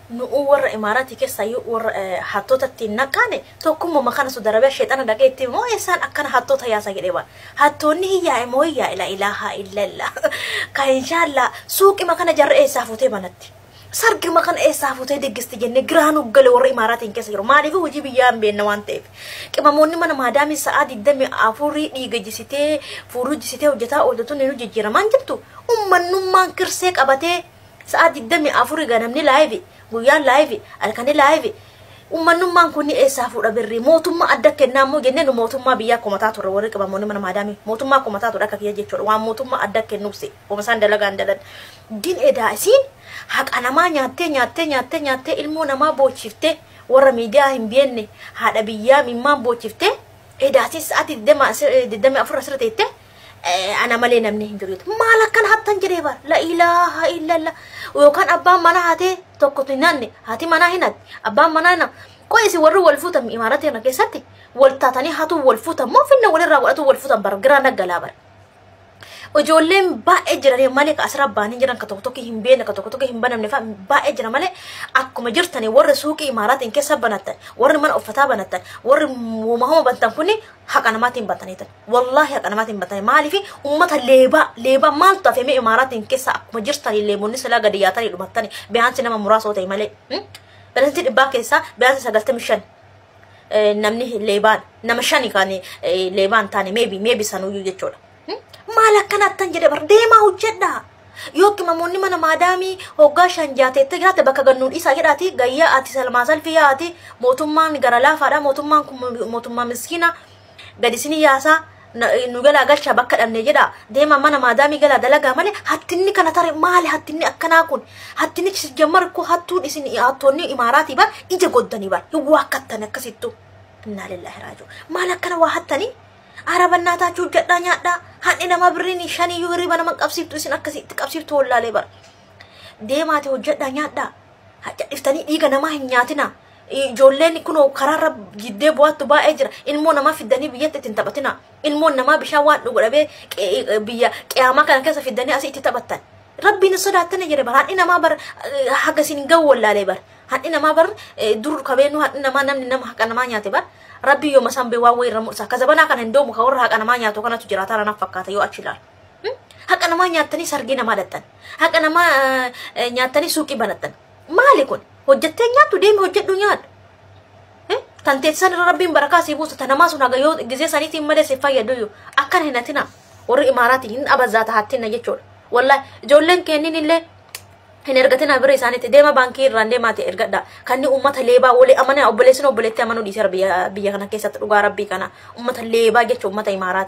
نور إماراتي كيسا يور حطوتا تنكاني تو كم مكان سودربيا شيطان دقيتي مو إنسان أكن حطوتا يا سجدوا حطوني يا مويا لا إله إلا الله كإن شاء الله سوق مكان جر سافوتي بنتي سرق مكان سافوتي دقستي جن جرانو قلور إماراتي كيسا يرو ما نبي وجي بيام بين نوانتي كما موني من ما دامي سعادي الدم أفوري يجي جسيتي فورو جسيتي وجتا أولتو نيرو جيرا ما جبتو نمان كرسيك أبتي سعادي الدم أفوري غنمني لايفي guyaan live alkani live ummanummaan kunni eessaafudha birri mootummaa adda kennaammoo jenneen mootummaa biyyaa komataa turre warri qabamoonni mana maadaami mootummaa komataa turre akka kiyya jechuudha waan mootummaa adda kennuufse oomsaan dalagaan dalan din edaa isiin haqa namaa nyaattee ilmoo namaa boochiftee warra miidiyaa hin beenne haadha biyyaa mimmaan boochiftee edaasis sa'aati 24 asirra teette أنا مالي نمني هندريت ما لكن حتى نجريبا لا إله إلا الله وكان أبان منا هاتي توقتناني هاتي منا هنا أبان منا هنا كويس ورو والفوتا من إماراتنا كيساتي والتاتاني هاتو والفوتا ما فينا ولا راواتو والفوتا برجرانا جلابر وجولين با اجرا مالك اسراب باني جران كتوكتوكي همبين كتوكتوكي همبنا من فا با اجرا مالك اكو مجرتني ور سوقي امارات ان كسب بنات ور من افتا بنات ور وما هو بنتن كوني حق انا ماتين بتنيت والله حق انا ماتين بتني مالي في امه ليبا مالتا في امارات ان كسا اكو مجرتني ليمون سلا غدياتني دمتني بيان سينما مراسوتي مالك بلنتي باكيسا بيان سغلت مشن نمني ليبان نمشاني كاني ليبان تاني ميبي سانو يجچودا malah kanatan jadi berdema hujjada yok mamonni mana madami hogga shanjate tegrate baka gannun isa gedati gayya ati salmasal fiya ati motumman garala fada motumman miskina gadi sini yasa nugala galcha bakka danne jeda dema mana madami gala dalaga male hattinni kana tare male hattinni akkana kun hattinni jamar ko hattun isini atonni imarati ba ije goddani ba yuwakatane akasittu inna lillahi raji'un mala kana wa hattani Arabana ta jujjadha nyaadha hanni nama birrini shanii yuri bana man qabsiftu isin akkasitti qabsiftu wallaale bar deemaate hojjedha nyaadha haja iftani dhiiga nama hin nyaatina ijoolleen kunoo karaarra jiddee bu'aattu baay'ee jira ilmoo nama fiddanii biyyatti ittiin taphatina ilmoo nama bishaan waan dhugu dhabee biyya qiyaamaa kana keessa fiddanii asii itti taphattan rabbiin sodaattan jedhe bar hanni nama bar haga isin gawu wallaale bar hanni nama bar dur kabeenu hanni nama namni nama haqa nama nyaate bar Rabbi yo masambe wawe ramusa kazabana kan ndo muka warra haka nama nyato kana tujirata rana fakata yo achilal haka nama nyatani sargi nama dattan haka nama nyatani suki banatan malikun hojjatte nyatu dem hojjaddu nyat tante san rabbin baraka sibu tanama sunaga yo gize saniti male se fayado yo akan hinatina warra imarati hin abazata hatina jechol wallahi jollen keninille هنرجعتنا بري سانة ديما بانكي رانده ماتي إرجعدا كاني أمة ليبا ولي أمانة أبوليسن أبوليتي أمانو ديسر بيا كنا كيسات رجع ربي كنا أمة ليبا جت أمة إمارات